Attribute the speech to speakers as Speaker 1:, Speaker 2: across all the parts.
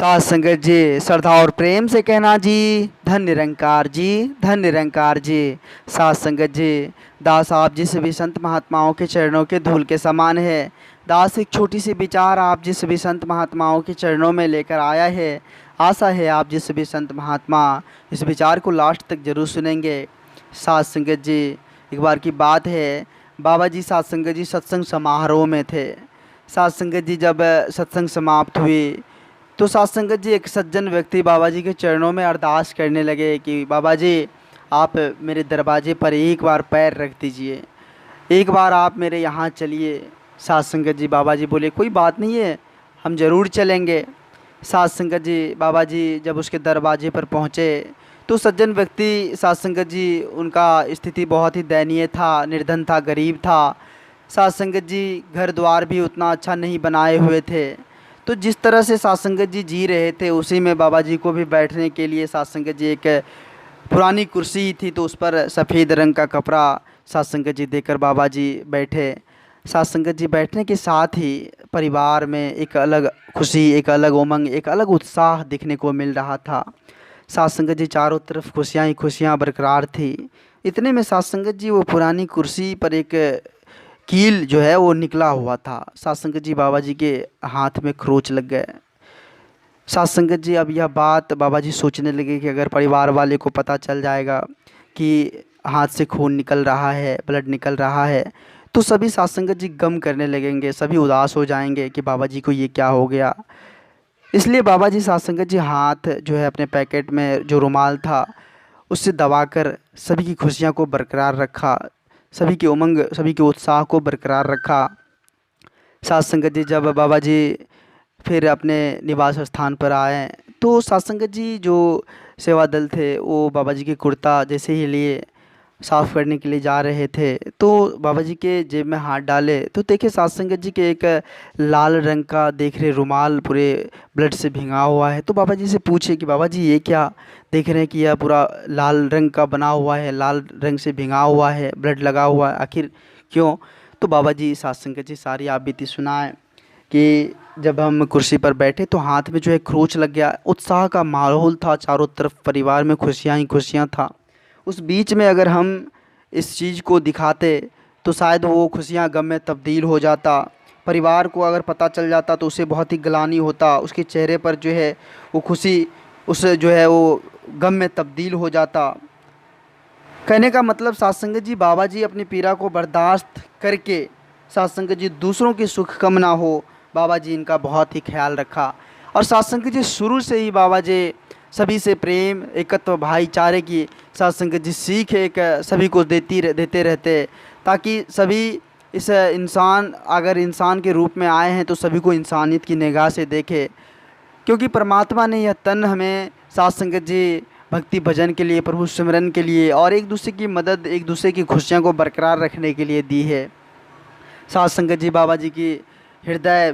Speaker 1: साथ संगत जी श्रद्धा और प्रेम से कहना जी, धन निरंकार जी, धन निरंकार जी। साथ संगत जी, दास आप जिस भी संत महात्माओं के चरणों के धूल के समान है। दास एक छोटी सी विचार आप जिस भी संत महात्माओं के चरणों में लेकर आया है। आशा है आप जिस भी संत महात्मा इस विचार को लास्ट तक जरूर सुनेंगे। साथ संगत जी, एक बार की बात है, बाबा जी साथ संगत जी सत्संग समारोह में थे। साथ संगत जी जब सत्संग समाप्त हुई तो साथ संगत जी एक सज्जन व्यक्ति बाबा जी के चरणों में अरदास करने लगे कि बाबा जी आप मेरे दरवाजे पर एक बार पैर रख दीजिए, एक बार आप मेरे यहाँ चलिए। साथ संगत जी बाबा जी बोले कोई बात नहीं है, हम ज़रूर चलेंगे। साथ संगत जी बाबा जी जब उसके दरवाजे पर पहुँचे तो सज्जन व्यक्ति साथ संगत जी उनका स्थिति बहुत ही दयनीय था, निर्धन था, गरीब था। साथ संगत जी घर द्वार भी उतना अच्छा नहीं बनाए हुए थे। तो जिस तरह से साथ संगत जी जी रहे थे उसी में बाबा जी को भी बैठने के लिए साथ संगत जी एक पुरानी कुर्सी थी तो उस पर सफ़ेद रंग का कपड़ा साथ संगत जी देकर बाबा जी बैठे। साथ संगत जी बैठने के साथ ही परिवार में एक अलग खुशी, एक अलग उमंग, एक अलग उत्साह दिखने को मिल रहा था। साथ संगत जी चारों तरफ खुशियाँ ही खुशियाँ बरकरार थी। इतने में साथ संगत जी वो पुरानी कुर्सी पर एक कील जो है वो निकला हुआ था। साथ संगत जी बाबा जी के हाथ में खरोच लग गए। साथ संगत जी अब यह बात बाबा जी सोचने लगे कि अगर परिवार वाले को पता चल जाएगा कि हाथ से खून निकल रहा है, ब्लड निकल रहा है, तो सभी साथ संगत जी गम करने लगेंगे, सभी उदास हो जाएंगे कि बाबा जी को ये क्या हो गया। इसलिए बाबा जी साथ संगत जी हाथ जो है अपने पैकेट में जो रुमाल था उससे दबाकर सभी की खुशियाँ को बरकरार रखा, सभी की उमंग, सभी के उत्साह को बरकरार रखा। साथ संगत जी जब बाबा जी फिर अपने निवास स्थान पर आए तो साथ संगत जी जो सेवा दल थे वो बाबा जी के कुर्ता जैसे ही लिए साफ़ करने के लिए जा रहे थे तो बाबा जी के जेब में हाथ डाले तो देखे साथ संगत जी के एक लाल रंग का देख रहे रुमाल पूरे ब्लड से भिंगा हुआ है। तो बाबा जी से पूछे कि बाबा जी ये क्या, देख रहे हैं कि यह पूरा लाल रंग का बना हुआ है, लाल रंग से भिंगा हुआ है, ब्लड लगा हुआ है, आखिर क्यों? तो बाबा जी साथ संगत जी सारी आप बीती सुनाए कि जब हम कुर्सी पर बैठे तो हाथ में जो है खरोच लग गया। उत्साह का माहौल था, चारों तरफ परिवार में खुशियाँ ही खुशियाँ था। उस बीच में अगर हम इस चीज़ को दिखाते तो शायद वो खुशियाँ गम में तब्दील हो जाता। परिवार को अगर पता चल जाता तो उसे बहुत ही ग्लानि होता, उसके चेहरे पर जो है वो खुशी उस जो है वो गम में तब्दील हो जाता। कहने का मतलब साथ संगत जी बाबा जी अपनी पीड़ा को बर्दाश्त करके साथ संगत जी दूसरों की सुख कामना हो, बाबा जी इनका बहुत ही ख्याल रखा। और साथ संगत जी शुरू से ही बाबा जी सभी से प्रेम, एकत्व, भाईचारे की साथ संगत जी सीख एक सभी को देते रहते ताकि सभी इस इंसान अगर इंसान के रूप में आए हैं तो सभी को इंसानियत की निगाह से देखे। क्योंकि परमात्मा ने यह तन हमें साथ संगत जी भक्ति भजन के लिए, प्रभु सिमरन के लिए और एक दूसरे की मदद, एक दूसरे की खुशियाँ को बरकरार रखने के लिए दी है। साथ संगत जी बाबा जी की हृदय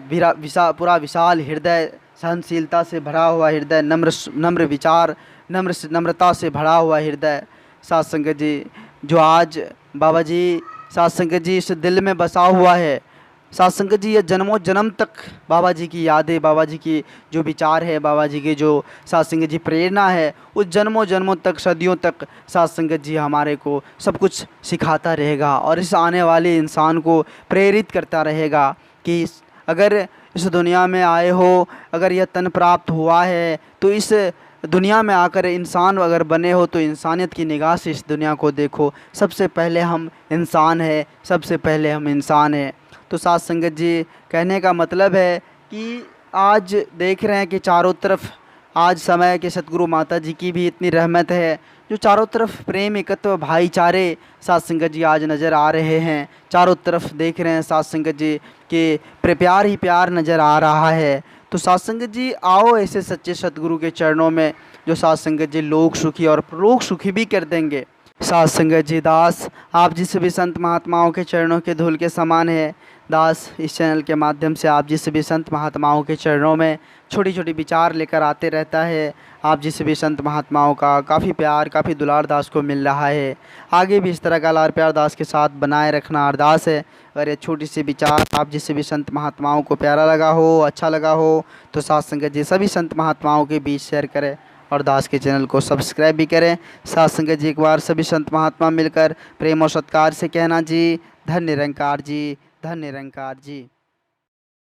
Speaker 1: पूरा विशाल हृदय, सहनशीलता से भरा हुआ हृदय, नम्र विचार, नम्रता से भरा हुआ हृदय। साथ संगत जी जो आज बाबा जी साथ संगत जी इस दिल में बसा हुआ है। साथ संगत जी ये जन्मों जन्म तक बाबा जी की यादें, बाबा जी की जो विचार है, बाबा जी के जो साथ संगत जी प्रेरणा है, उस जन्मों जन्मों तक, सदियों तक साथ संगत जी हमारे को सब कुछ सिखाता रहेगा और इस आने वाले इंसान को प्रेरित करता रहेगा कि अगर इस दुनिया में आए हो, अगर यह तन प्राप्त हुआ है तो इस दुनिया में आकर इंसान अगर बने हो तो इंसानियत की निगाह से इस दुनिया को देखो। सबसे पहले हम इंसान हैं, सबसे पहले हम इंसान हैं। तो साथ संगत जी कहने का मतलब है कि आज देख रहे हैं कि चारों तरफ आज समय के सतगुरु माता जी की भी इतनी रहमत है जो चारों तरफ प्रेम, एकत्व, भाईचारे साथ संगत जी आज नज़र आ रहे हैं। चारों तरफ देख रहे हैं साथ संगत जी के प्यार ही प्यार नज़र आ रहा है। तो साथ संगत जी आओ ऐसे सच्चे सतगुरु के चरणों में जो साथ संगत जी लोक सुखी और लोक सुखी भी कर देंगे। साथ संगत जी दास आप जिस भी संत महात्माओं के चरणों के धूल के समान है। दास इस चैनल के माध्यम से आप जिस भी संत महात्माओं के चरणों में छोटी छोटी विचार लेकर आते रहता है। आप जिस भी संत महात्माओं का काफ़ी प्यार, काफ़ी दुलार दास को मिल रहा है। आगे भी इस तरह का लाड़ प्यार दास के साथ बनाए रखना अरदास है। अगर ये छोटी सी विचार आप जिस भी संत महात्माओं को प्यारा लगा हो, अच्छा लगा हो, तो साथ संगत जी सभी संत महात्माओं के बीच शेयर करें और दास के चैनल को सब्सक्राइब भी करें। साथ संगत जी एक बार सभी संत महात्मा मिलकर प्रेम और सत्कार से कहना जी, धन्य निरंकार जी, धन्य निरंकार जी।